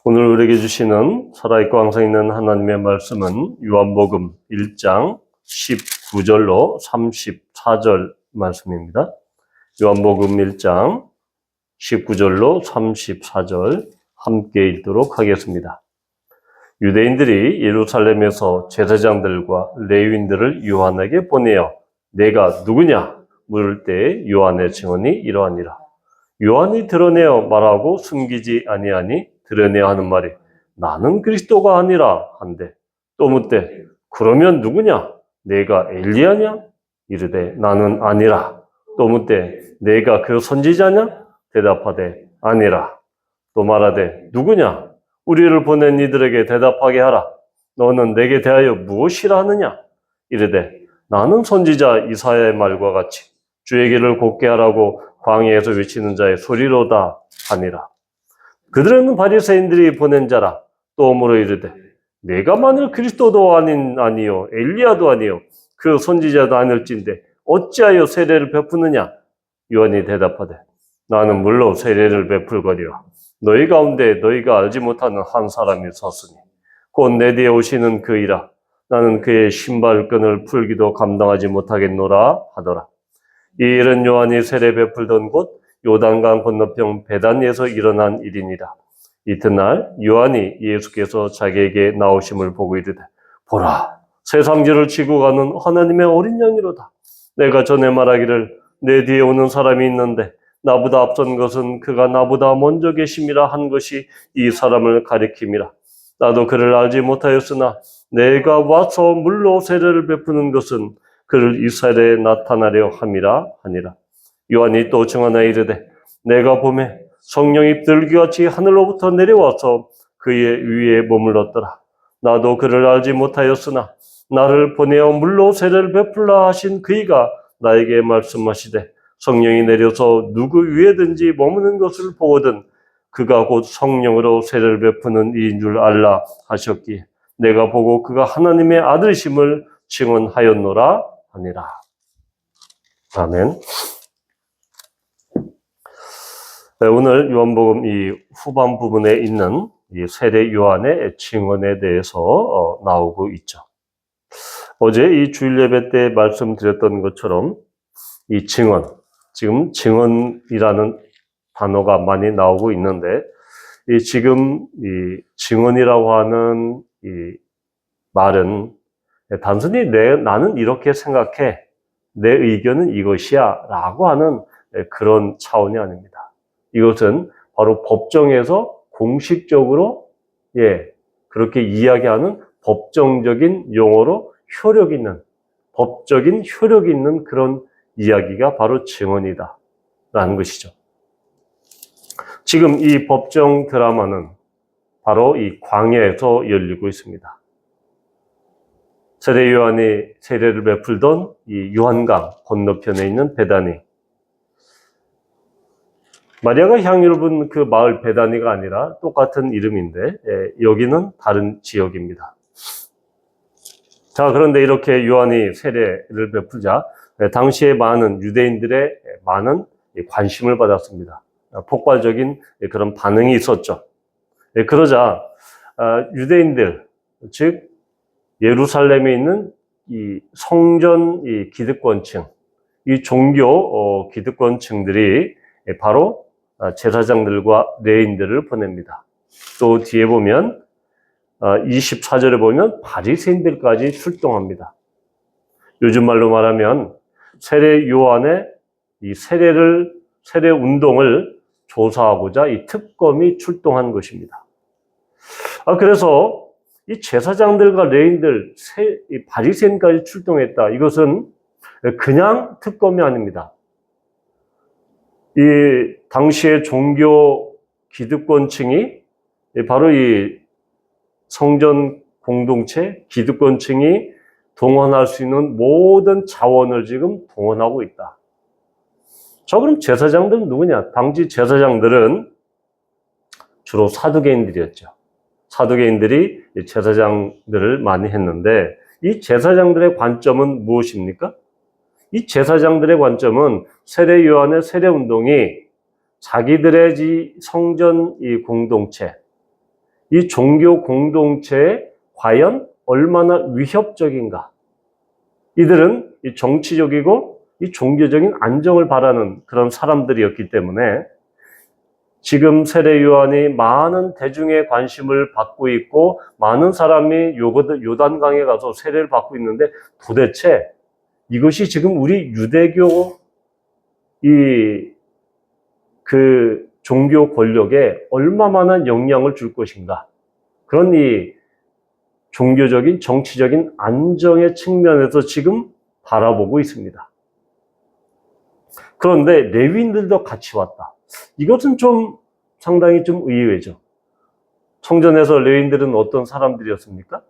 오늘 우리에게 주시는 살아있고 항상 있는 하나님의 말씀은 요한복음 1장 19절로 34절 말씀입니다. 요한복음 1장 19절로 34절 함께 읽도록 하겠습니다. 유대인들이 예루살렘에서 제사장들과 레위인들을 요한에게 보내어 내가 누구냐 물을 때 요한의 증언이 이러하니라. 요한이 드러내어 말하고 숨기지 아니하니 드러내야 하는 말이 나는 그리스도가 아니라 한데 또 묻되 그러면 누구냐? 내가 엘리야냐? 이르되 나는 아니라. 또 묻되 내가 그 선지자냐? 대답하되 아니라. 또 말하되 누구냐? 우리를 보낸 이들에게 대답하게 하라. 너는 내게 대하여 무엇이라 하느냐? 이르되 나는 선지자 이사야의 말과 같이 주의 길을 곧게 하라고 광야에서 외치는 자의 소리로다 하니라. 그들은 바리새인들이 보낸 자라. 또 물어 이르되 내가 만일 그리스도도 아니요 엘리야도 아니요 그 선지자도 아닐진데 어찌하여 세례를 베푸느냐? 요한이 대답하되 나는 물론 세례를 베풀거니와 너희 가운데 너희가 알지 못하는 한 사람이 섰으니 곧 내 뒤에 오시는 그이라. 나는 그의 신발끈을 풀기도 감당하지 못하겠노라 하더라. 이 일은 요한이 세례 베풀던 곳 요단강 건너편 베단에서 일어난 일이니라. 이튿날 요한이 예수께서 자기에게 나오심을 보고 이르되 보라 세상죄를 지고 가는 하나님의 어린 양이로다. 내가 전에 말하기를 내 뒤에 오는 사람이 있는데 나보다 앞선 것은 그가 나보다 먼저 계심이라 한 것이 이 사람을 가리킴이라. 나도 그를 알지 못하였으나 내가 와서 물로 세례를 베푸는 것은 그를 이스라엘에 나타나려 함이라 하니라. 요한이 또 증언하여 이르되 내가 보매 성령이 들기같이 하늘로부터 내려와서 그의 위에 머물렀더라. 나도 그를 알지 못하였으나 나를 보내어 물로 세례를 베풀라 하신 그이가 나에게 말씀하시되 성령이 내려서 누구 위에든지 머무는 것을 보거든 그가 곧 성령으로 세례를 베푸는 이인 줄 알라 하셨기에 내가 보고 그가 하나님의 아들이심을 증언하였노라 하니라. 아멘. 네, 오늘 요한복음 이 후반 부분에 있는 이 세례 요한의 증언에 대해서 나오고 있죠. 어제 이 주일 예배 때 말씀드렸던 것처럼 이 증언, 지금 증언이라는 단어가 많이 나오고 있는데 이 지금 이 증언이라고 하는 이 말은 단순히 나는 이렇게 생각해, 내 의견은 이것이야 라고 하는 그런 차원이 아닙니다. 이것은 바로 법정에서 공식적으로 그렇게 이야기하는 법정적인 용어로 효력 있는, 법적인 효력이 있는 그런 이야기가 바로 증언이다 라는 것이죠. 지금 이 법정 드라마는 바로 이 광야에서 열리고 있습니다. 세례 요한이 세례를 베풀던 이 요한강 건너편에 있는 베다니, 마리아가 향유를 분 그 마을 베다니가 아니라 똑같은 이름인데 여기는 다른 지역입니다. 자, 그런데 이렇게 요한이 세례를 베풀자 당시에 많은 유대인들의 많은 관심을 받았습니다. 폭발적인 그런 반응이 있었죠. 그러자 유대인들, 즉 예루살렘에 있는 이 성전 이 기득권층, 이 종교 기득권층들이 바로 제사장들과 레위인들을 보냅니다. 또 뒤에 보면 24절에 보면 바리새인들까지 출동합니다. 요즘 말로 말하면 세례 요한의 이 세례 운동을 조사하고자 이 특검이 출동한 것입니다. 그래서 이 제사장들과 레위인들, 이 바리새인까지 출동했다. 이것은 그냥 특검이 아닙니다. 이 당시의 종교 기득권층이 바로 이 성전 공동체 기득권층이 동원할 수 있는 모든 자원을 지금 동원하고 있다. 자, 그럼 제사장들은 누구냐? 당시 제사장들은 주로 사두개인들이었죠. 사두개인들이 제사장들을 많이 했는데 이 제사장들의 관점은 무엇입니까? 이 제사장들의 관점은 세례 요한의 세례 운동이 자기들의 성전 이 공동체, 이 종교 공동체에 과연 얼마나 위협적인가? 이들은 이 정치적이고 이 종교적인 안정을 바라는 그런 사람들이었기 때문에 지금 세례 요한이 많은 대중의 관심을 받고 있고 많은 사람이 요단강에 가서 세례를 받고 있는데 도대체 이것이 지금 우리 유대교 그 종교 권력에 얼마만한 영향을 줄 것인가? 그런 이 종교적인 정치적인 안정의 측면에서 지금 바라보고 있습니다. 그런데 레위인들도 같이 왔다. 이것은 좀 상당히 좀 의외죠. 성전에서 레위인들은 어떤 사람들이었습니까?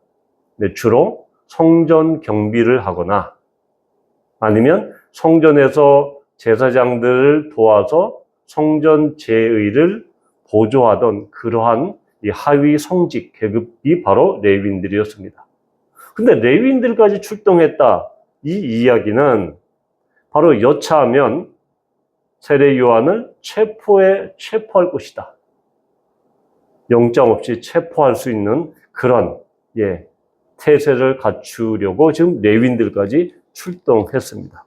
네, 주로 성전 경비를 하거나 아니면 성전에서 제사장들을 도와서 성전 제의를 보조하던 그러한 이 하위 성직 계급이 바로 레위인들이었습니다. 근데 레위인들까지 출동했다. 이 이야기는 바로 여차하면 세례 요한을 체포할 것이다. 영장 없이 체포할 수 있는 그런 태세를 갖추려고 지금 레위인들까지 출동했습니다.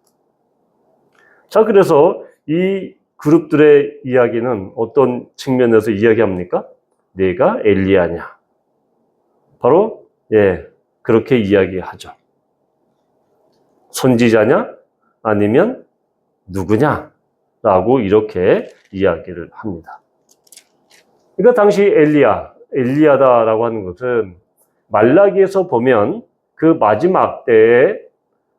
자, 그래서 이 그룹들의 이야기는 어떤 측면에서 이야기합니까? 네가 엘리야냐? 바로 그렇게 이야기하죠. 선지자냐? 아니면 누구냐? 라고 이렇게 이야기를 합니다. 그러니까 당시 엘리야다라고 하는 것은 말라기에서 보면 그 마지막 때에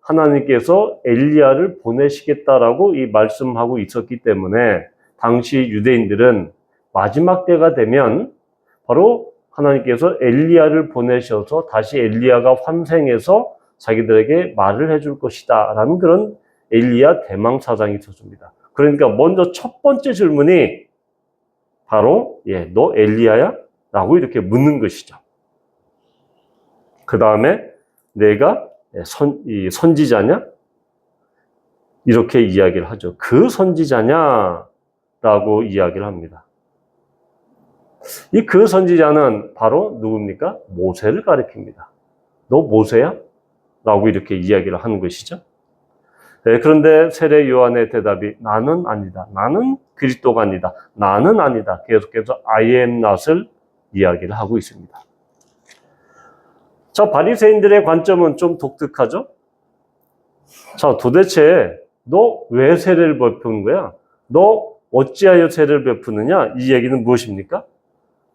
하나님께서 엘리야를 보내시겠다라고 이 말씀하고 있었기 때문에 당시 유대인들은 마지막 때가 되면 바로 하나님께서 엘리야를 보내셔서 다시 엘리야가 환생해서 자기들에게 말을 해줄 것이다 라는 그런 엘리야 대망 사상이 있었습니다. 그러니까 먼저 첫 번째 질문이 바로 너 엘리야야? 라고 이렇게 묻는 것이죠. 그 다음에 내가 선지자냐? 이렇게 이야기를 하죠. 그 선지자냐? 라고 이야기를 합니다. 이 그 선지자는 바로 누굽니까? 모세를 가리킵니다. 너 모세야? 라고 이렇게 이야기를 하는 것이죠. 그런데 세례 요한의 대답이 나는 아니다. 나는 그리스도가 아니다. 나는 아니다. 계속해서 I am not을 이야기를 하고 있습니다. 자, 바리새인들의 관점은 좀 독특하죠? 자, 도대체 너 왜 세례를 베푸는 거야? 너 어찌하여 세례를 베푸느냐? 이 얘기는 무엇입니까?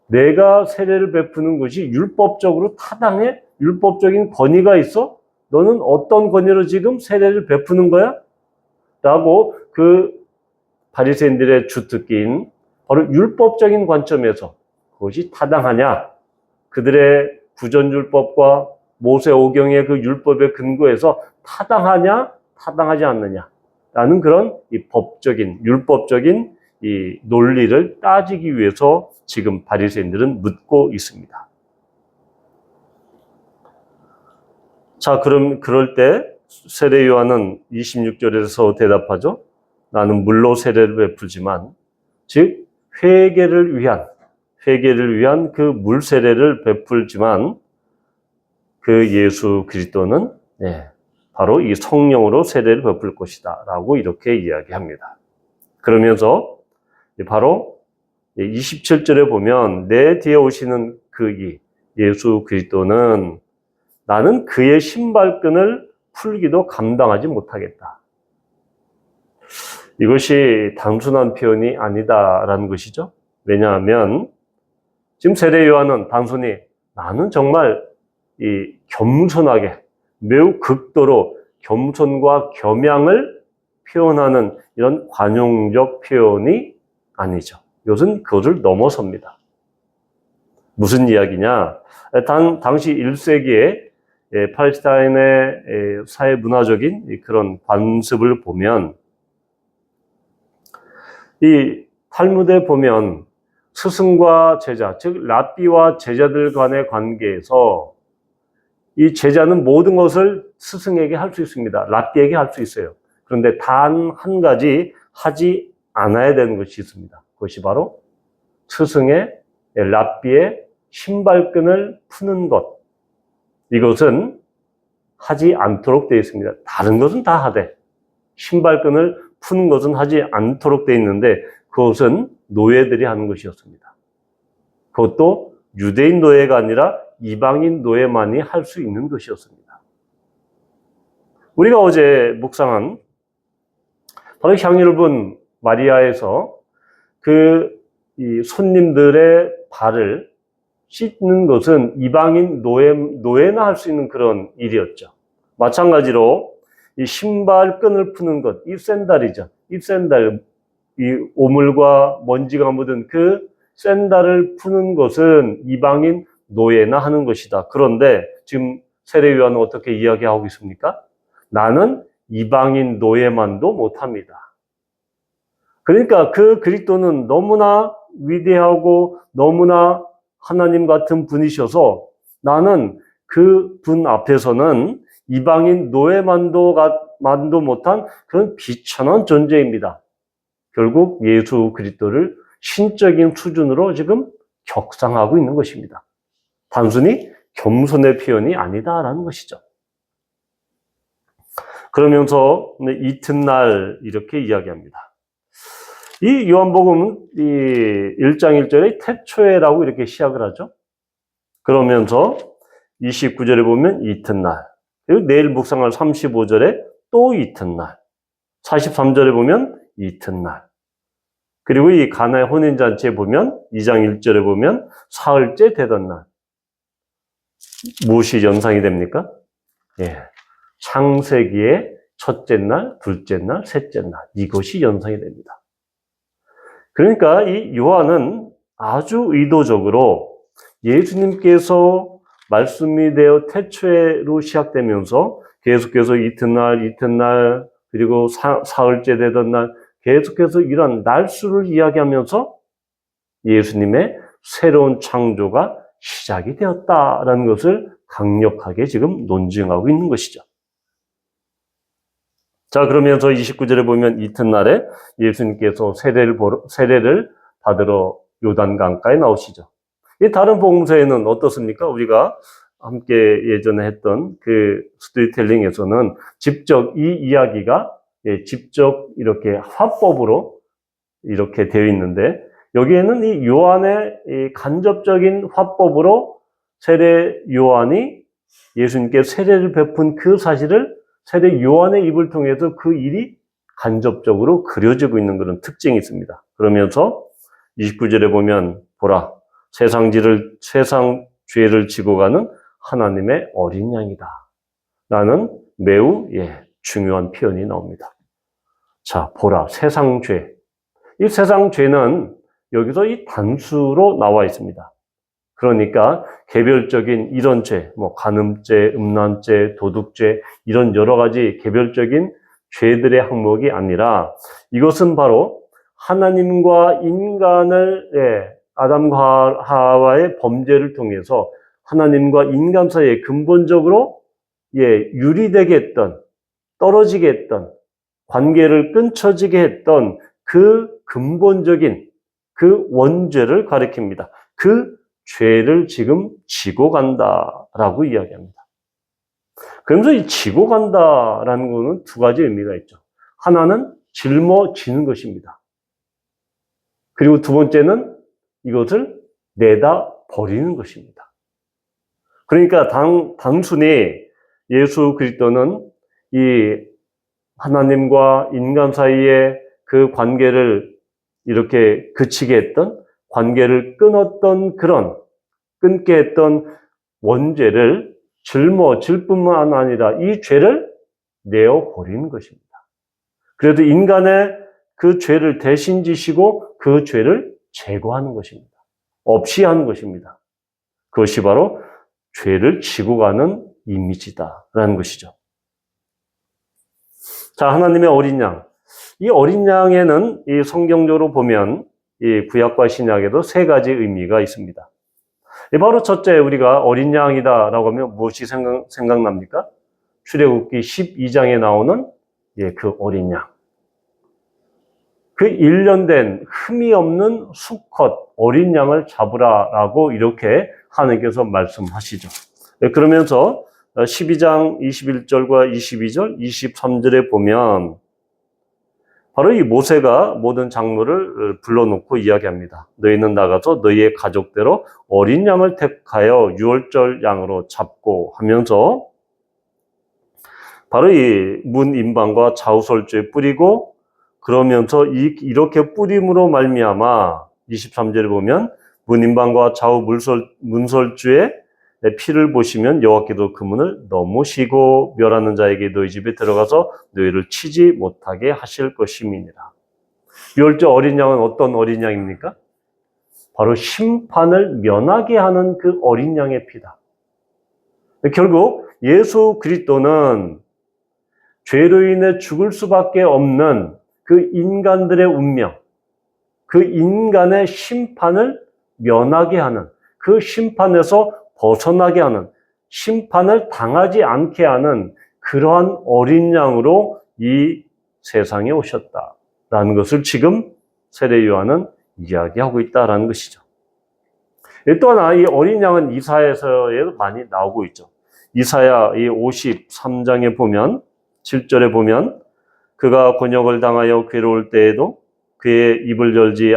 내가 세례를 베푸는 것이 율법적으로 타당해? 율법적인 권위가 있어? 너는 어떤 권위로 지금 세례를 베푸는 거야? 라고 그 바리새인들의 주특기인 바로 율법적인 관점에서 그것이 타당하냐? 그들의 구전율법과 모세오경의 그 율법에 근거해서 타당하냐? 타당하지 않느냐? 라는 그런 이 법적인, 율법적인 이 논리를 따지기 위해서 지금 바리새인들은 묻고 있습니다. 자, 그럼 그럴 때 세례 요한은 26절에서 대답하죠. 나는 물로 세례를 베풀지만 즉 회개를 위한 그 물 세례를 베풀지만 그 예수 그리스도는 바로 이 성령으로 세례를 베풀 것이다 라고 이렇게 이야기합니다. 그러면서 바로 27절에 보면 내 뒤에 오시는 그 예수 그리스도는 나는 그의 신발끈을 풀기도 감당하지 못하겠다. 이것이 단순한 표현이 아니다라는 것이죠. 왜냐하면 지금 세례 요한은 단순히 나는 정말 이 겸손하게 매우 극도로 겸손과 겸양을 표현하는 이런 관용적 표현이 아니죠. 이것은 그것을 넘어섭니다. 무슨 이야기냐? 당시 1세기에 팔레스타인의 사회 문화적인 그런 관습을 보면 이 탈무드에 보면 스승과 제자, 즉 랍비와 제자들 간의 관계에서 이 제자는 모든 것을 스승에게 할 수 있습니다. 랍비에게 할 수 있어요. 그런데 단 한 가지 하지 않아야 되는 것이 있습니다. 그것이 바로 스승의 랍비의 신발끈을 푸는 것, 이것은 하지 않도록 되어 있습니다. 다른 것은 다 하되 신발끈을 푸는 것은 하지 않도록 되어 있는데 그것은 노예들이 하는 것이었습니다. 그것도 유대인 노예가 아니라 이방인 노예만이 할 수 있는 것이었습니다. 우리가 어제 묵상한 바로 향유를 분 마리아에서 이 손님들의 발을 씻는 것은 이방인 노예나 할 수 있는 그런 일이었죠. 마찬가지로 이 신발끈을 푸는 것, 이 샌들, 이 오물과 먼지가 묻은 그 샌들을 푸는 것은 이방인 노예나 하는 것이다. 그런데 지금 세례 요한은 어떻게 이야기하고 있습니까? 나는 이방인 노예만도 못합니다. 그러니까 그 그리스도는 너무나 위대하고 너무나 하나님 같은 분이셔서 나는 그 분 앞에서는 이방인 노예만도 못한 그런 비천한 존재입니다. 결국 예수 그리스도를 신적인 수준으로 지금 격상하고 있는 것입니다. 단순히 겸손의 표현이 아니다라는 것이죠. 그러면서 이튿날 이렇게 이야기합니다. 이 요한복음은 이 1장 1절에 태초에라고 이렇게 시작을 하죠. 그러면서 29절에 보면 이튿날, 그리고 내일 묵상할 35절에 또 이튿날, 43절에 보면 이튿날, 그리고 이 가나의 혼인잔치에 보면 2장 1절에 보면 사흘째 되던 날. 무엇이 연상이 됩니까? 예, 창세기의 첫째 날, 둘째 날, 셋째 날, 이것이 연상이 됩니다. 그러니까 이 요한은 아주 의도적으로 예수님께서 말씀이 되어 태초에로 시작되면서 계속해서 이튿날, 그리고 사흘째 되던 날, 계속해서 이런 날수를 이야기하면서 예수님의 새로운 창조가 시작이 되었다라는 것을 강력하게 지금 논증하고 있는 것이죠. 자, 그러면서 29절에 보면 이튿날에 예수님께서 세례를 받으러 요단강가에 나오시죠. 이 다른 복음서에는 어떻습니까? 우리가 함께 예전에 했던 그 스토리텔링에서는 직접 이 이야기가 직접 이렇게 화법으로 이렇게 되어 있는데 여기에는 이 요한의 이 간접적인 화법으로 세례 요한이 예수님께 세례를 베푼 그 사실을 세례 요한의 입을 통해서 그 일이 간접적으로 그려지고 있는 그런 특징이 있습니다. 그러면서 29절에 보면 보라, 세상 죄를 지고 가는 하나님의 어린 양이다 라는 매우 중요한 표현이 나옵니다. 자, 보라, 세상 죄. 이 세상 죄는 여기서 이 단수로 나와 있습니다. 그러니까 개별적인 이런 죄, 간음죄, 음란죄, 도둑죄 이런 여러 가지 개별적인 죄들의 항목이 아니라 이것은 바로 하나님과 인간을 아담과 하와의 범죄를 통해서 하나님과 인간 사이에 근본적으로 유리되게 했던, 떨어지게 했던, 관계를 끊쳐지게 했던 그 근본적인 그 원죄를 가리킵니다. 그 죄를 지금 지고 간다라고 이야기합니다. 그러면서 이 지고 간다라는 것은 두 가지 의미가 있죠. 하나는 짊어지는 것입니다. 그리고 두 번째는 이것을 내다 버리는 것입니다. 그러니까 단순히 예수 그리스도는 이 하나님과 인간 사이의 그 관계를 이렇게 그치게 했던, 관계를 끊게 했던 원죄를 짊어질 뿐만 아니라 이 죄를 내어버리는 것입니다. 그래도 인간의 그 죄를 대신 지시고 그 죄를 제거하는 것입니다. 없이 하는 것입니다. 그것이 바로 죄를 지고 가는 이미지다라는 것이죠. 자, 하나님의 어린 양. 이 어린 양에는 이 성경적으로 보면 이 구약과 신약에도 세 가지 의미가 있습니다. 바로 첫째, 우리가 어린 양이다라고 하면 무엇이 생각납니까? 출애굽기 12장에 나오는 그 어린 양. 그 일련된 흠이 없는 수컷 어린 양을 잡으라라고 이렇게 하나님께서 말씀하시죠. 그러면서 12장 21절과 22절, 23절에 보면 바로 이 모세가 모든 장로를 불러놓고 이야기합니다. 너희는 나가서 너희의 가족대로 어린 양을 택하여 유월절 양으로 잡고 하면서 바로 이 문 임방과 좌우설주에 뿌리고 그러면서 이렇게 뿌림으로 말미암아 23절에 보면 문 임방과 좌우 문설주에 피를 보시면 여호와께도 그 문을 넘으시고 멸하는 자에게 너희 집에 들어가서 너희를 치지 못하게 하실 것임이니라. 유월절 어린 양은 어떤 어린 양입니까? 바로 심판을 면하게 하는 그 어린 양의 피다. 결국 예수 그리스도는 죄로 인해 죽을 수밖에 없는 그 인간들의 운명, 그 인간의 심판을 면하게 하는, 그 심판에서 벗어나게 하는, 심판을 당하지 않게 하는 그러한 어린 양으로 이 세상에 오셨다라는 것을 지금 세례 요한은 이야기하고 있다라는 것이죠. 또 하나 이 어린 양은 이사야서에도 많이 나오고 있죠. 이사야 이 53장에 보면 7절에 보면 그가 곤욕을 당하여 괴로울 때에도 그의 입을 열지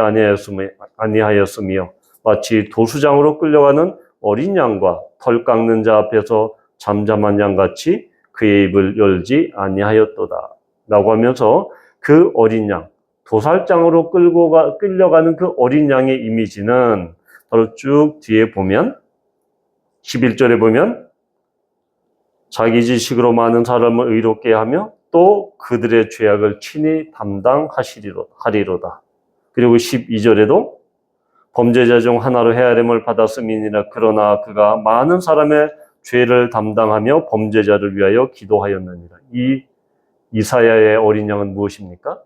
아니하였으며 마치 도수장으로 끌려가는 어린 양과 털 깎는 자 앞에서 잠잠한 양같이 그의 입을 열지 아니하였도다 라고 하면서 그 어린 양, 도살장으로 끌려가는 그 어린 양의 이미지는 바로 쭉 뒤에 보면 11절에 보면 자기 지식으로 많은 사람을 의롭게 하며 또 그들의 죄악을 친히 담당하리로다. 그리고 12절에도 범죄자 중 하나로 헤아림을 받았음이니라. 그러나 그가 많은 사람의 죄를 담당하며 범죄자를 위하여 기도하였느니라. 이 이사야의 어린 양은 무엇입니까?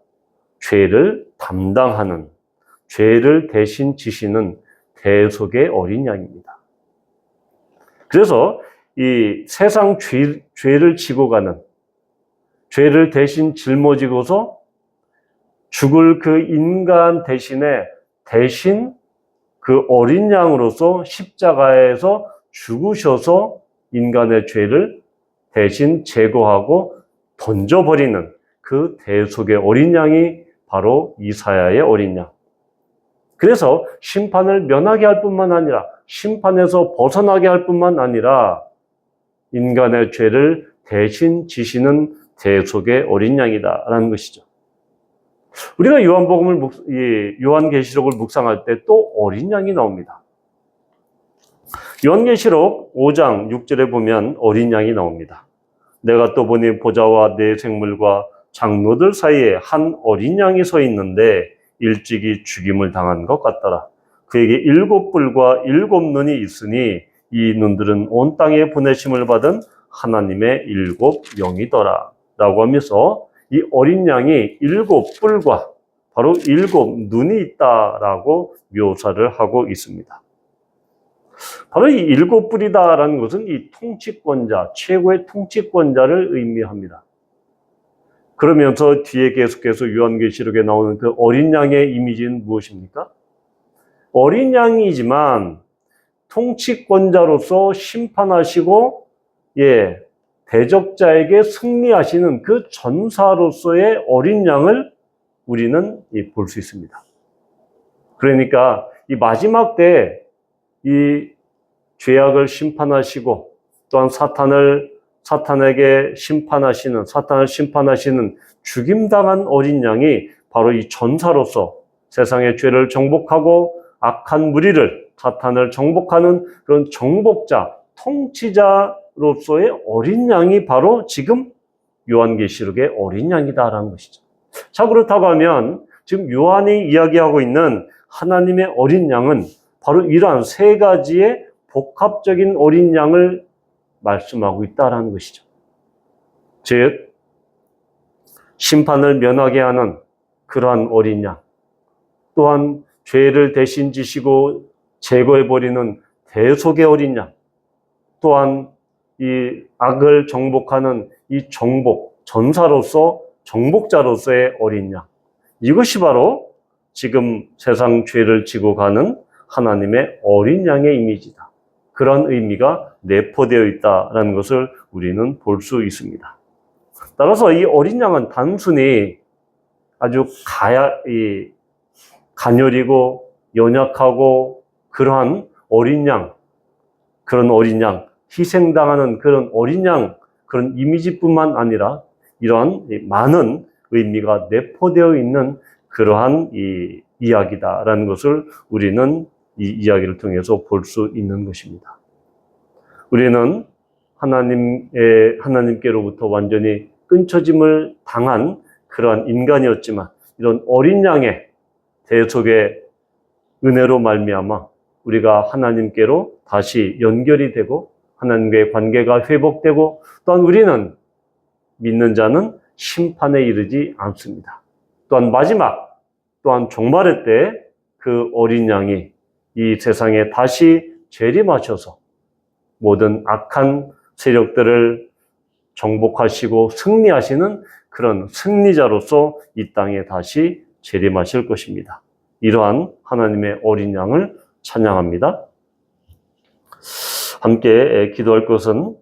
죄를 담당하는, 죄를 대신 지시는 대속의 어린 양입니다. 그래서 이 세상 죄를 지고 가는, 죄를 대신 짊어지고서 죽을 그 인간 대신 그 어린 양으로서 십자가에서 죽으셔서 인간의 죄를 대신 제거하고 던져버리는 그 대속의 어린 양이 바로 이사야의 어린 양. 그래서 심판을 면하게 할 뿐만 아니라 심판에서 벗어나게 할 뿐만 아니라 인간의 죄를 대신 지시는 대속의 어린 양이다라는 것이죠. 우리가 요한계시록을 묵상할 때 또 어린 양이 나옵니다. 요한계시록 5장 6절에 보면 어린 양이 나옵니다. 내가 또 보니 보좌와 네 생물과 장로들 사이에 한 어린 양이 서 있는데 일찍이 죽임을 당한 것 같더라. 그에게 7뿔과 7눈이 있으니 이 눈들은 온 땅에 보내심을 받은 하나님의 7 영이더라 라고 하면서 이 어린 양이 7뿔과 바로 7눈이 있다라고 묘사를 하고 있습니다. 바로 이 7뿔이다라는 것은 이 통치권자, 최고의 통치권자를 의미합니다. 그러면서 뒤에 계속해서 요한계시록에 나오는 그 어린 양의 이미지는 무엇입니까? 어린 양이지만 통치권자로서 심판하시고 대적자에게 승리하시는 그 전사로서의 어린 양을 우리는 볼 수 있습니다. 그러니까 이 마지막 때 이 죄악을 심판하시고 또한 사탄을 심판하시는 죽임당한 어린 양이 바로 이 전사로서 세상의 죄를 정복하고 악한 무리를 사탄을 정복하는 그런 정복자, 통치자로서의 어린 양이 바로 지금 요한계시록의 어린 양이다라는 것이죠. 자, 그렇다고 하면 지금 요한이 이야기하고 있는 하나님의 어린 양은 바로 이러한 세 가지의 복합적인 어린 양을 말씀하고 있다라는 것이죠. 즉, 심판을 면하게 하는 그러한 어린 양, 또한 죄를 대신 지시고 제거해버리는 대속의 어린 양, 또한 이 악을 정복하는 이 정복자로서의 어린 양, 이것이 바로 지금 세상 죄를 지고 가는 하나님의 어린 양의 이미지다. 그런 의미가 내포되어 있다는 것을 우리는 볼 수 있습니다. 따라서 이 어린 양은 단순히 아주 가녀리고 연약하고 그러한 어린 양, 그런 어린 양, 희생당하는 그런 어린 양, 그런 이미지뿐만 아니라 이러한 많은 의미가 내포되어 있는 그러한 이야기다라는 것을 우리는 이 이야기를 통해서 볼 수 있는 것입니다. 우리는 하나님께로부터 완전히 끊쳐짐을 당한 그러한 인간이었지만 이런 어린 양의 대속의 은혜로 말미암아 우리가 하나님께로 다시 연결이 되고 하나님과의 관계가 회복되고 또한 우리는 믿는 자는 심판에 이르지 않습니다. 또한 마지막, 또한 종말의 때 그 어린 양이 이 세상에 다시 재림하셔서 모든 악한 세력들을 정복하시고 승리하시는 그런 승리자로서 이 땅에 다시 재림하실 것입니다. 이러한 하나님의 어린 양을 찬양합니다. 함께 기도할 것은